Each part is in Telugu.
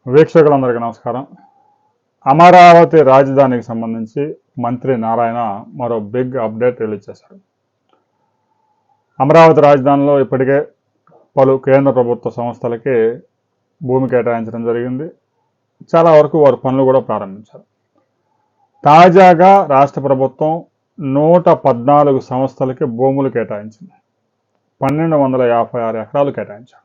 వీక్షకులందరికీ నమస్కారం. అమరావతి రాజధానికి సంబంధించి మంత్రి నారాయణ మరో బిగ్ అప్డేట్ రిలీజ్ చేశారు. అమరావతి రాజధానిలో ఇప్పటికే పలు కేంద్ర ప్రభుత్వ సంస్థలకి భూమి కేటాయించడం జరిగింది. చాలా వరకు వారు పనులు కూడా ప్రారంభించారు. తాజాగా రాష్ట్ర ప్రభుత్వం 114 సంస్థలకి భూములు కేటాయించింది. 1256 ఎకరాలు కేటాయించారు.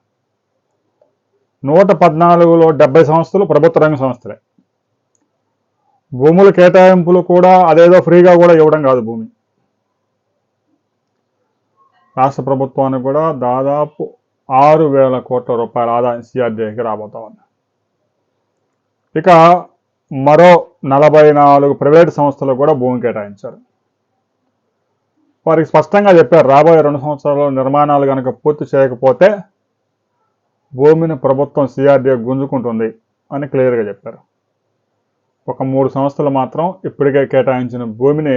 114లో 70 సంస్థలు ప్రభుత్వ రంగ సంస్థలే. భూముల కేటాయింపులు కూడా అదేదో ఫ్రీగా కూడా ఇవ్వడం కాదు. భూమి రాష్ట్ర ప్రభుత్వానికి కూడా దాదాపు 6,000 కోట్ల రూపాయల ఆదాయం సిఆర్డీఏకి రాబోతా ఉంది. ఇక మరో 44 ప్రైవేటు సంస్థలు కూడా భూమి కేటాయించారు. వారికి స్పష్టంగా చెప్పారు, రాబోయే 2 సంవత్సరాల్లో నిర్మాణాలు కనుక పూర్తి చేయకపోతే భూమిని ప్రభుత్వం సిఆర్డీఏ గుంజుకుంటుంది అని క్లియర్గా చెప్పారు. ఒక 3 సంస్థలు మాత్రం ఇప్పటికే కేటాయించిన భూమిని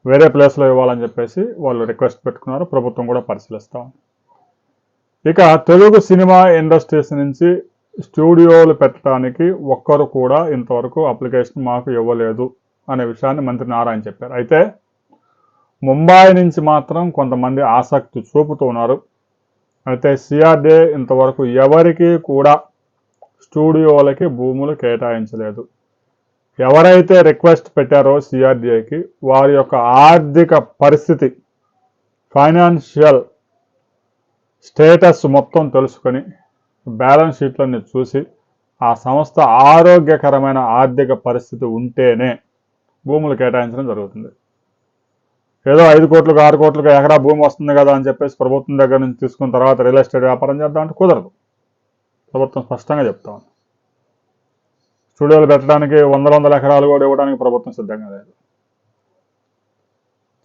వేరే ప్లేస్లో ఇవ్వాలని చెప్పేసి వాళ్ళు రిక్వెస్ట్ పెట్టుకున్నారు. ప్రభుత్వం కూడా పరిశీలిస్తాం. ఇక తెలుగు సినిమా ఇండస్ట్రీస్ నుంచి స్టూడియోలు పెట్టడానికి ఒక్కరు కూడా ఇంతవరకు అప్లికేషన్ మాకు ఇవ్వలేదు అనే విషయాన్ని మంత్రి నారాయణ చెప్పారు. అయితే ముంబై నుంచి మాత్రం కొంతమంది ఆసక్తి చూపుతూ ఉన్నారు. అయితే సిఆర్డీఏ ఇంతవరకు ఎవరికి కూడా స్టూడియోలకి భూములు కేటాయించలేదు. ఎవరైతే రిక్వెస్ట్ పెట్టారో సిఆర్డీఏకి వారి యొక్క ఆర్థిక పరిస్థితి, ఫైనాన్షియల్ స్టేటస్ మొత్తం తెలుసుకొని బ్యాలెన్స్ షీట్లన్నీ చూసి ఆ సంస్థ ఆరోగ్యకరమైన ఆర్థిక పరిస్థితి ఉంటేనే భూములు కేటాయించడం జరుగుతుంది. ఏదో 5 కోట్లకు 6 కోట్లకు ఎకరా భూమి వస్తుంది కదా అని చెప్పేసి ప్రభుత్వం దగ్గర నుంచి తీసుకున్న తర్వాత రియల్ ఎస్టేట్ వ్యాపారం చేద్దామంటే కుదరదు. ప్రభుత్వం స్పష్టంగా చెప్తా ఉంది. స్టూడియోలు పెట్టడానికి 100 ఎకరాలు కూడా ఇవ్వడానికి ప్రభుత్వం సిద్ధంగా లేదు.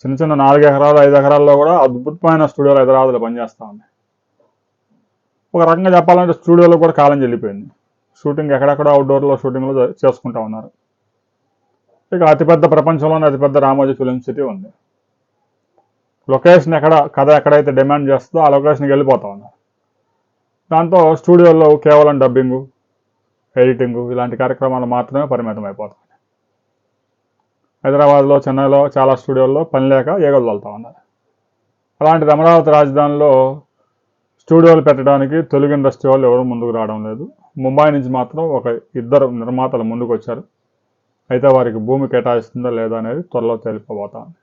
చిన్న చిన్న 4 ఎకరాలు 5 ఎకరాల్లో కూడా అద్భుతమైన స్టూడియోలు హైదరాబాద్లో పనిచేస్తూ ఉన్నాయి. ఒక రకంగా చెప్పాలంటే స్టూడియోలో కూడా కాలం చెల్లిపోయింది. షూటింగ్ ఎక్కడెక్కడ అవుట్డోర్లో షూటింగ్లో చేసుకుంటా ఉన్నారు. ఇక అతిపెద్ద ప్రపంచంలోనే అతిపెద్ద రామోజీ ఫిలిం సిటీ ఉంది. లొకేషన్ కథ ఎక్కడైతే డిమాండ్ చేస్తుందో ఆ లొకేషన్కి వెళ్ళిపోతా ఉన్నారు. దాంతో స్టూడియోల్లో కేవలం డబ్బింగు, ఎడిటింగు ఇలాంటి కార్యక్రమాలు మాత్రమే పరిమితం అయిపోతుంది. హైదరాబాద్లో, చెన్నైలో చాలా స్టూడియోల్లో పని లేక ఏగలు వెళ్తా ఉన్నారు. అలాంటిది అమరావతి రాజధానిలో స్టూడియోలు పెట్టడానికి తెలుగు ఇండస్ట్రీ వాళ్ళు ఎవరు ముందుకు రావడం లేదు. ముంబై నుంచి మాత్రం ఒక 2 నిర్మాతలు ముందుకు వచ్చారు. అయితే వారికి భూమి కేటాయిస్తుందా లేదా అనేది త్వరలో తేలిపోతా ఉంది.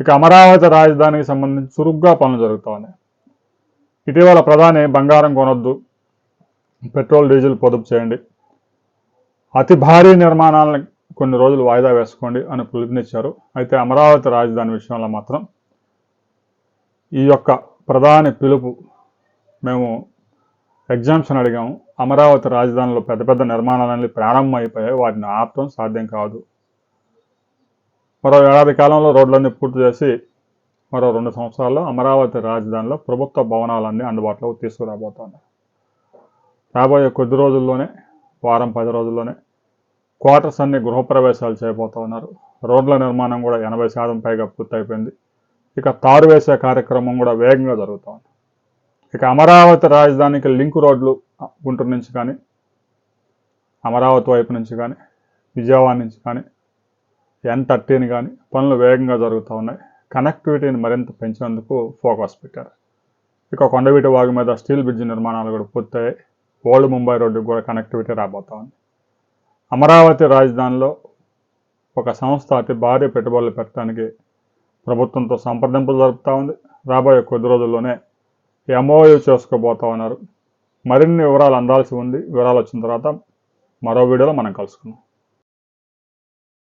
ఇక అమరావతి రాజధానికి సంబంధించి చురుగ్గా పనులు జరుగుతూ ఉన్నాయి. ఇటీవల ప్రధాని బంగారం కొనొద్దు, పెట్రోల్ డీజిల్ పొదుపు చేయండి, అతి భారీ నిర్మాణాలను కొన్ని రోజులు వాయిదా వేసుకోండి అని పిలుపునిచ్చారు. అయితే అమరావతి రాజధాని విషయంలో మాత్రం ఈ యొక్క ప్రధాని పిలుపు మేము ఎగ్జామ్షన్ అడిగాము. అమరావతి రాజధానిలో పెద్ద పెద్ద నిర్మాణాలన్నీ ప్రారంభం అయిపోయాయి, వాటిని ఆపడం సాధ్యం కాదు. మరో ఏడాది కాలంలో రోడ్లన్నీ పూర్తి చేసి మరో 2 సంవత్సరాల్లో అమరావతి రాజధానిలో ప్రభుత్వ భవనాలన్నీ అందుబాటులోకి తీసుకురాబోతున్నారు. రాబోయే కొద్ది రోజుల్లోనే, వారం 10 రోజుల్లోనే క్వార్టర్స్ అన్ని గృహప్రవేశాలు చేయబోతూ ఉన్నారు. రోడ్ల నిర్మాణం కూడా 80% పైగా పూర్తయిపోయింది. ఇక తారు వేసే కార్యక్రమం కూడా వేగంగా జరుగుతూ ఉంది. ఇక అమరావతి రాజధానికి లింక్ రోడ్లు గుంటూరు నుంచి కానీ, అమరావతి వైపు నుంచి కానీ, విజయవాడ నుంచి కానీ, N13 కానీ పనులు వేగంగా జరుగుతూ ఉన్నాయి. కనెక్టివిటీని మరింత పెంచేందుకు ఫోకస్ పెట్టారు. ఇక కొండవీటి వాగు మీద స్టీల్ బ్రిడ్జ్ నిర్మాణాలు కూడా పూర్తయ్యాయి. ఓల్డ్ ముంబై రోడ్డుకు కూడా కనెక్టివిటీ రాబోతా ఉంది. అమరావతి రాజధానిలో ఒక సంస్థ అతి భారీ పెట్టుబడులు పెట్టడానికి ప్రభుత్వంతో సంప్రదింపులు జరుపుతూ ఉంది. రాబోయే కొద్ది రోజుల్లోనే MOU చేసుకోబోతా ఉన్నారు. మరిన్ని వివరాలు అందాల్సి ఉంది. వివరాలు వచ్చిన తర్వాత మరో వీడియోలో మనం కలుసుకుందాం.